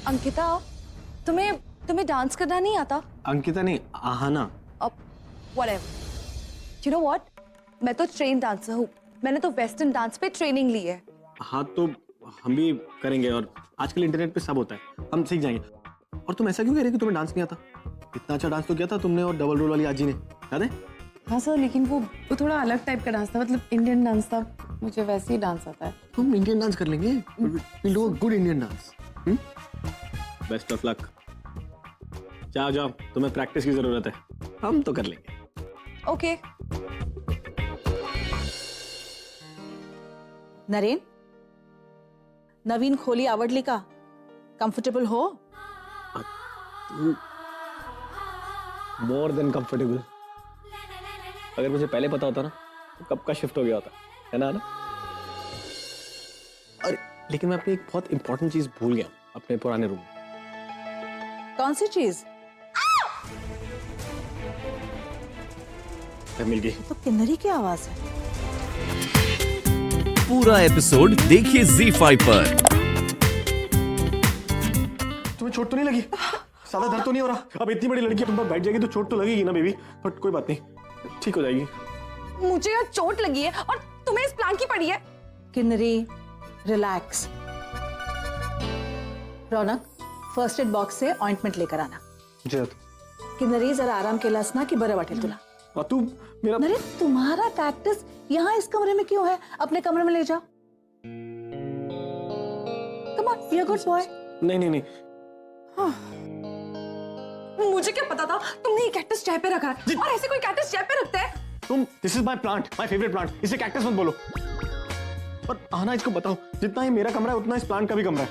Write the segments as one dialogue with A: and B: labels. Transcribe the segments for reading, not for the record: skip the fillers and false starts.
A: अंकिता, तुम्हें डांस करना नहीं आता?
B: अंकिता नहीं, आहाना।
A: अब whatever. You know what? मैं तो ट्रेन डांसर हूँ। मैंने तो वेस्टर्न डांस पे ट्रेनिंग ली है।
B: हाँ तो हम भी करेंगे और आजकल इंटरनेट पे सब होता है, हम सीख जाएंगे। और तुम ऐसा क्यों कह रही कि तुम्हें डांस नहीं आता? इतना अच्छा डांस तो किया था तुमने और डबल रोल वाली आजी ने, याद है?
C: हाँ सर, लेकिन वो थोड़ा अलग टाइप का डांस था, मतलब इंडियन डांस था। मुझे वैसे ही डांस आता है।
B: हम इंडियन डांस कर लेंगे। We'll do a good Indian dance. Best of luck. जाओ जाओ, तुम्हें प्रैक्टिस की जरूरत है, हम तो कर लेंगे।
A: ओके।
D: नरेन, नवीन खोली आवडली का? कंफर्टेबल हो?
B: More than comfortable. अगर मुझे पहले पता होता ना तो कब का शिफ्ट हो गया होता, है ना? अरे लेकिन मैं अपनी एक बहुत इंपॉर्टेंट चीज भूल गया अपने पुराने रूम में।
D: कौन सी चीज?
B: मिल गई।
D: तो किन्नरी की आवाज है।
E: पूरा एपिसोड देखिए ZEE5 पर।
B: तुम्हें चोट तो नहीं लगी? ज्यादा दर्द तो नहीं हो रहा? अब इतनी बड़ी लड़की अपन पर बैठ जाएगी तो चोट तो लगेगी ना बेबी, बट कोई बात नहीं, ठीक हो जाएगी।
A: मुझे यहाँ चोट लगी है और तुम्हें इस प्लान की पड़ी है।
D: किन्नरी, रिलैक्स। रौनक, फर्स्ट एड बॉक्स से ऑइंटमेंट लेकर आना।
B: जी।
D: किन्नरी, जरा आराम केलास ना कि बरं वाटेल तुला।
B: और तू मेरा
D: नरेन, तुम्हारा प्रैक्टिस यहाँ इस कमरे में क्यों है? अपने कमरे में ले जाओ। Come on, be a good boy.
B: नहीं नहीं नहीं।
A: मुझे क्या पता था तुमने ये कैक्टस चाय पे रखा है और ऐसे कोई कैक्टस चाय पे रखता है?
B: तुम, this is my plant, my favourite plant, इसे कैक्टस मत बोलो। और आना, इसको बताओ जितना ही मेरा कमरा है उतना इस प्लांट का भी कमरा है।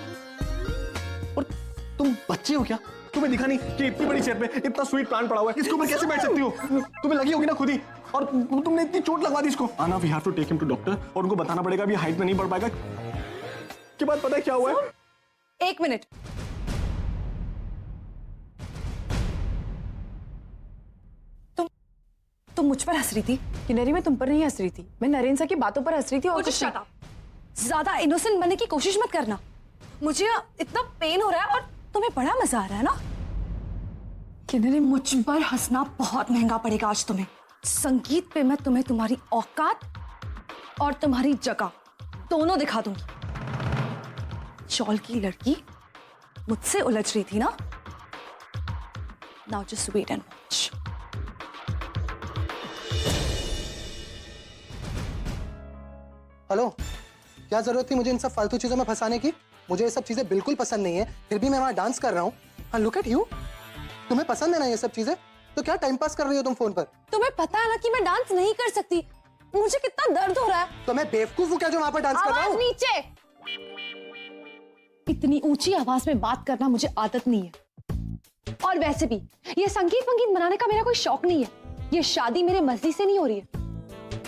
B: और तुम बच्चे हो क्या? तुम्हें दिखा नहीं कि इतनी बड़ी चेयर पे इतना स्वीट प्लांट पड़ा हुआ है, इसके ऊपर कैसे बैठ सकती हो? तुम्हें लगी होगी ना खुद ही, और तुमने इतनी चोट लगवा दी इसको। आना, we have to take him to doctor और उनको बताना पड़ेगा अभी हाइट में नहीं बढ़ पाएगा। के बाद पता है क्या हुआ है?
A: एक मिनट। तुम मुझ पर हंस रही थी?
C: किन्नरी, मैं तुम पर नहीं हंस रही थी, मैं नरेन सर की बातों पर हंस रही थी। और
A: कुछ शट अप। ज्यादा इनोसेंट बनने की कोशिश मत करना। मुझे इतना पेन हो रहा है और तुम्हें बड़ा मजा आ रहा है ना?
C: किन्नरी,
A: मुझ पर हंसना बहुत महंगा पड़ेगा आज तुम्हें। संगीत पे मैं तुम्हें तुम्हारी औकात और तुम्हारी जगह दोनों दिखा दूंगी। चौल की लड़की मुझसे उलझ रही थी ना? Now just wait and watch.
F: Hello, क्या जरूरत थी मुझे इन सब फालतू चीजों में फंसाने की? मुझे ये सब चीजें बिल्कुल पसंद नहीं है, फिर भी मैं वहां डांस कर रहा हूँ। हाँ, लुक एट यू। तुम्हें पसंद है ना ये सब चीजें? तो क्या टाइम पास कर रही हो तुम फोन पर?
A: तुम्हें पता है ना कि मैं डांस नहीं कर सकती। मुझे कितना दर्द हो रहा है।
F: तो मैं बेवकूफ हूँ क्या जो वहां पर डांस कर रहा
A: आवाज
F: हूँ?
A: नीचे। इतनी ऊंची आवाज में बात करना मुझे आदत नहीं है। और वैसे भी ये संगीत वंगीत बनाने का मेरा कोई शौक नहीं है। ये शादी मेरे मर्जी से नहीं हो रही है।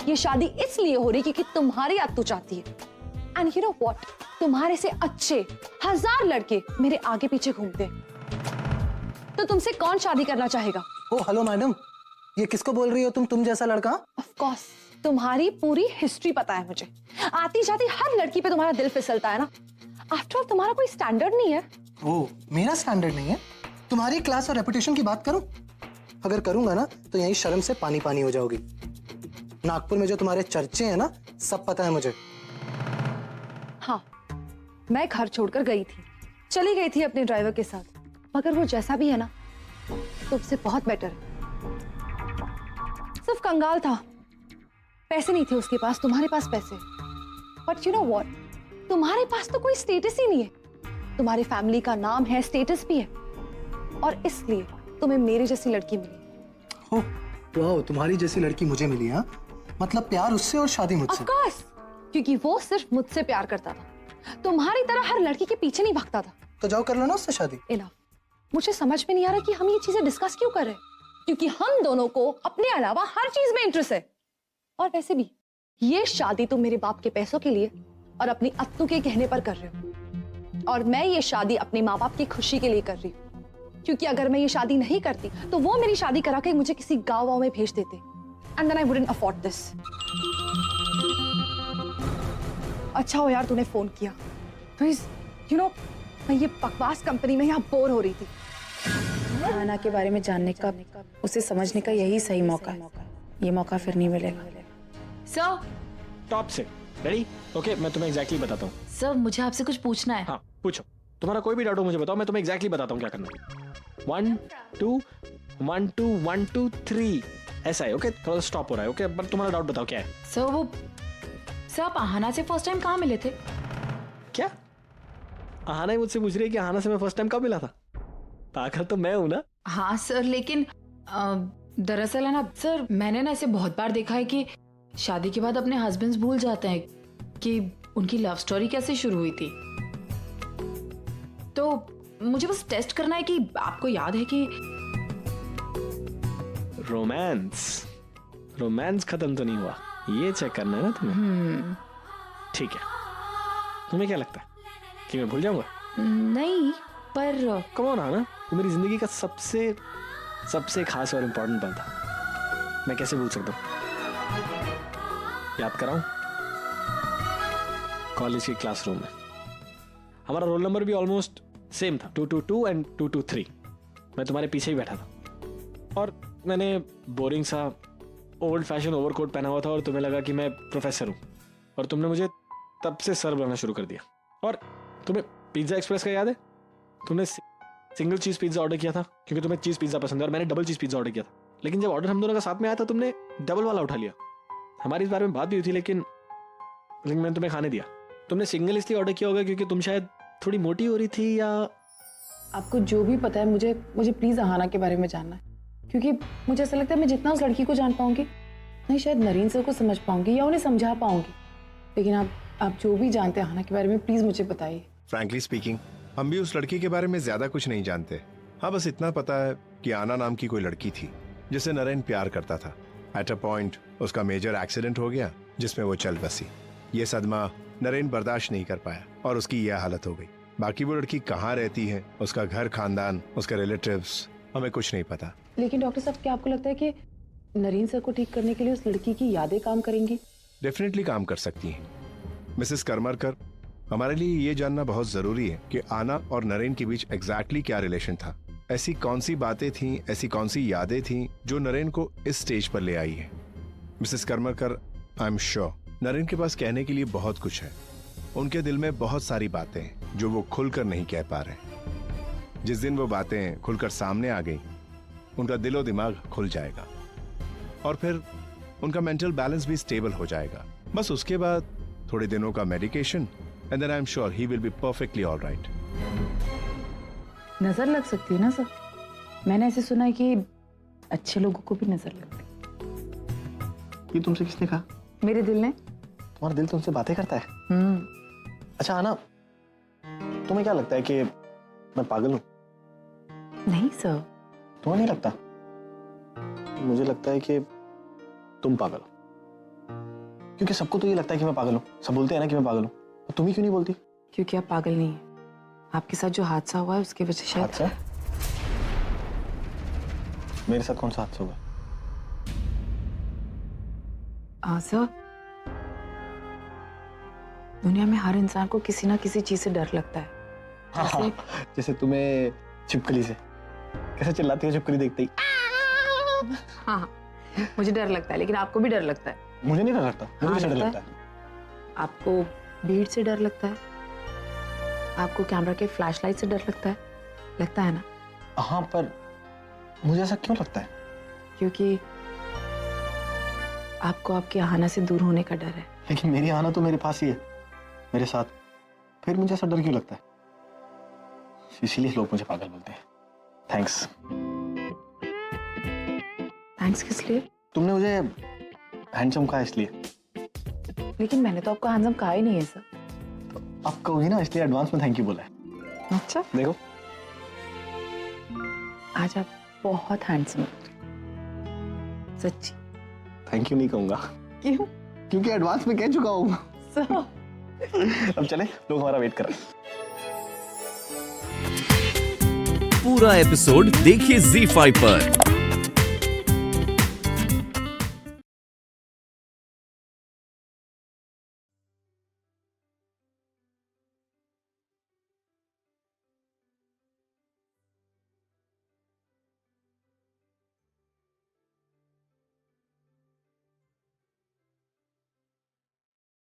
A: ये शादी इसलिए हो रही है क्योंकि तुम्हारी अत्तू चाहती है। एंड यू नो व्हाट, तुम्हारे से अच्छे 1000 लड़के मेरे आगे पीछे घूमते हैं। तो तुमसे कौन शादी करना चाहेगा?
F: ओ हेलो मैडम, ये किसको बोल रही हो तुम जैसा लड़का?
A: ऑफ कोर्स, तुम्हारी पूरी हिस्ट्री पता है मुझे। आती जाती हर लड़की पे तुम्हारा दिल फिसलता है ना। आफ्टर ऑल तुम्हारा कोई स्टैंडर्ड नहीं है।
F: ओ, मेरा स्टैंडर्ड नहीं है? तुम्हारी क्लास और रेपुटेशन की बात करूं? अगर करूंगा ना तो यही शर्म से पानी पानी हो जाओगी। नागपुर में जो तुम्हारे चर्चे हैं ना, सब पता है मुझे।
A: हाँ, मैं घर छोड़कर गई थी, चली गई थी अपने ड्राइवर के साथ। मगर वो जैसा भी है ना, तुमसे बहुत बेटर है। सिर्फ कंगाल था, पैसे नहीं थे उसके पास, तुम्हारे पास पैसे। बट यू नो व्हाट, तुम्हारे पास तो कोई स्टेटस ही नहीं है। तुम्हारी फैमिली का नाम है, स्टेटस भी है, और इसलिए तुम्हें मेरी जैसी लड़की मिली।
F: वाह, तुम्हारी जैसी लड़की मुझे मिली? हाँ, मतलब प्यार उससे और शादी मुझसे?
A: ऑफ कोर्स, क्योंकि वो सिर्फ मुझसे प्यार करता था। तुम्हारी तरह हर लड़की के पीछे नहीं भागता था।
F: तो जाओ कर लो ना उससे शादी।
A: इनफ। मुझे समझ में नहीं आ रहा कि हम ये चीजें डिस्कस क्यों कर रहे हैं, क्योंकि हम दोनों को अपने अलावा हर चीज में इंटरेस्ट है। और वैसे भी ये शादी तुम मेरे बाप के पैसों के लिए और अपनी अत्तू के कहने पर कर रहे हो, और मैं ये शादी अपने माँ बाप की खुशी के लिए कर रही हूँ। क्योंकि अगर मैं ये शादी नहीं करती तो वो मेरी शादी करा के मुझे किसी गाँव में भेज देते, and then I wouldn't afford this. अच्छा हो यार तूने फोन किया। प्लीज यू नो, मैं ये बकवास कंपनी में यहाँ बोर हो रही थी।
C: आना के बारे में जानने का, उसे समझने का यही सही मौका है। ये मौका फिर नहीं मिलेगा।
G: सर
B: टॉप से रेडी? ओके, मैं तुम्हें एग्जैक्टली बताता हूँ।
G: सर मुझे आपसे कुछ पूछना है।
B: हाँ पूछो, तुम्हारा कोई भी डाउट हो मुझे बताओ, मैं तुम्हें एग्जैक्टली बताता हूँ क्या करना है। 1 2 1 2 1 2 3 ऐसा है। ओके, थोड़ा स्टॉप हो रहा है। ओके, पर तुम्हारा डाउट बताओ क्या है।
G: सर आप आहाना से फर्स्ट टाइम कहाँ मिले थे?
B: क्या आहाना ही मुझसे पूछ रही है कि आहाना से मैं फर्स्ट टाइम कब मिला था? पागल तो मैं हूं ना।
G: हाँ सर, लेकिन दरअसल है ना सर, मैंने ना ऐसे बहुत बार देखा है कि शादी के बाद अपने हस्बैंड्स भूल जाते हैं कि उनकी लव स्टोरी कैसे शुरू हुई थी। तो मुझे बस टेस्ट करना है कि आपको याद है कि
B: रोमांस खत्म तो नहीं हुआ, ये चेक करना है ना तुम्हें। ठीक है, तुम्हें क्या लगता है कि मैं भूल जाऊंगा?
G: नहीं, पर
B: कम ऑन आना, वो मेरी जिंदगी का सबसे खास और इम्पोर्टेंट पल था। मैं कैसे भूल सकता हूँ? याद कराऊं? कॉलेज के क्लासरूम में हमारा रोल नंबर भी ऑलमोस्ट सेम था, 222 एंड 223। मैं तुम्हारे पीछे ही बैठा था और मैंने बोरिंग सा ओल्ड फैशन ओवरकोट पहना हुआ था और तुम्हें लगा कि मैं प्रोफेसर हूँ और तुमने मुझे तब से सर बुलाना शुरू कर दिया। और तुम्हें पिज्ज़ा एक्सप्रेस का याद है? तुमने सिंगल चीज़ पिज्ज़ा ऑर्डर किया था क्योंकि तुम्हें चीज़ पिज्ज़ा पसंद है और मैंने डबल चीज़ पिज्ज़ा ऑर्डर किया था। लेकिन जब ऑर्डर हम दोनों का साथ में आया था तुमने डबल वाला उठा लिया। हमारी इस बारे में बात भी हुई थी लेकिन मैंने तुम्हें खाने दिया। तुमने सिंगल इसलिए ऑर्डर किया होगा क्योंकि तुम शायद थोड़ी मोटी हो रही थी या...
C: आपको जो भी पता है, मुझे प्लीज आहाना के बारे में जानना है, क्योंकि मुझे ऐसा लगता है मैं जितना उस लड़की को जान पाऊंगी नहीं शायद नरीन सर को समझ पाऊंगी या उन्हें समझा पाऊंगी। लेकिन आप जो भी जानते हैं आहाना के बारे में प्लीज मुझे बताइए।
H: फ्रैंकली स्पीकिंग, हम भी उस लड़की के बारे में ज्यादा कुछ नहीं जानते। हाँ, बस इतना पता है कि आना नाम की कोई लड़की थी जिसे नरेन प्यार करता था। एट अ पॉइंट उसका मेजर एक्सीडेंट हो गया जिसमें वो चल बसी। ये सदमा नरेन बर्दाश्त नहीं कर पाया और उसकी यह हालत हो गई। बाकी वो लड़की कहाँ रहती है, उसका घर, खानदान, उसके रिलेटिव्स, हमें कुछ नहीं पता।
C: लेकिन डॉक्टर साहब, क्या आपको लगता है कि नरीन सर को ठीक करने के लिए उस लड़की की यादें काम करेंगी?
H: डेफिनेटली काम कर सकती हैं। मिसेस करमरकर, हमारे लिए ये जानना बहुत जरूरी है कि आना और नरेन के बीच एग्जैक्टली क्या रिलेशन था। ऐसी कौन सी बातें थीं, ऐसी कौन सी यादें थीं जो नरेन को इस स्टेज पर ले आई है। Mrs Karmarkar, I am sure Naren के पास कहने के लिए बहुत कुछ है। उनके दिल में बहुत सारी बातें हैं जो वो खुलकर नहीं कह पा रहे। जिस दिन वो बातें खुलकर सामने आ गई, उनका दिलो दिमाग खुल जाएगा और फिर उनका मेंटल बैलेंस भी स्टेबल हो जाएगा। बस उसके बाद थोड़े दिनों का medication and then I am sure he will be perfectly alright.
C: नजर लग सकती है ना सर? मैंने ऐसे सुना है कि अच्छे लोगों को भी नजर लगती है।
B: ये तुमसे किसने कहा?
C: मेरे दिल ने।
B: तुम्हारा दिल तुमसे बातें करता है? अच्छा आना, तुम्हें क्या लगता है कि मैं पागल हूँ?
C: नहीं सर।
B: तुम्हें नहीं लगता? मुझे लगता है कि तुम पागल हो, क्योंकि सबको तो ये लगता है कि मैं पागल हूँ। सब बोलते हैं ना कि मैं पागल हूँ, तो तुम ही क्यों नहीं बोलती?
C: क्योंकि आप पागल नहीं है। आपके साथ जो हादसा हुआ है उसकी वजह से शायद।
B: हादसा? मेरे साथ कौन सा हादसा हुआ?
C: सर, दुनिया में हर इंसान को किसी ना किसी चीज से डर लगता है।
B: जैसे तुम्हें छिपकली से। कैसे चिल्लाती है छिपकली देखते ही?
C: हाँ, मुझे डर लगता है, लेकिन आपको भी डर लगता है।
B: मुझे नहीं डर लगता। मुझे
C: हाँ,
B: कैसे डर
C: लगता
B: लगता है?
C: आपको भीड़ से डर लगता है, आपको कैमरा के फ्लैशलाइट से डर लगता है ना?
B: हाँ, पर मुझे ऐसा क्यों लगता है?
C: क्योंकि आपको आपकी आहाना से दूर होने का डर है।
B: लेकिन मेरी आना तो मेरे पास ही है, मेरे साथ। फिर मुझे ऐसा डर क्यों लगता है? इसीलिए लोग मुझे पागल बोलते हैं। थैंक्स।
C: थैंक्स किस लिए?
B: तुमने मुझे हैंडसम कहा इसलिए।
C: लेकिन मैंने तो आपको हैंडसम कहा ही नहीं है सर।
B: आप कहोगी ना, इसलिए एडवांस में थैंक यू बोला है।
C: अच्छा,
B: देखो
C: आज आप बहुत हैंडसम हो, सच्ची।
B: थैंक यू नहीं कहूंगा।
C: क्यों?
B: क्योंकि एडवांस में कह चुका हूँ।
C: सर,
B: अब चले, लोग हमारा वेट कर रहे हैं।
E: पूरा एपिसोड देखिए ZEE5 पर।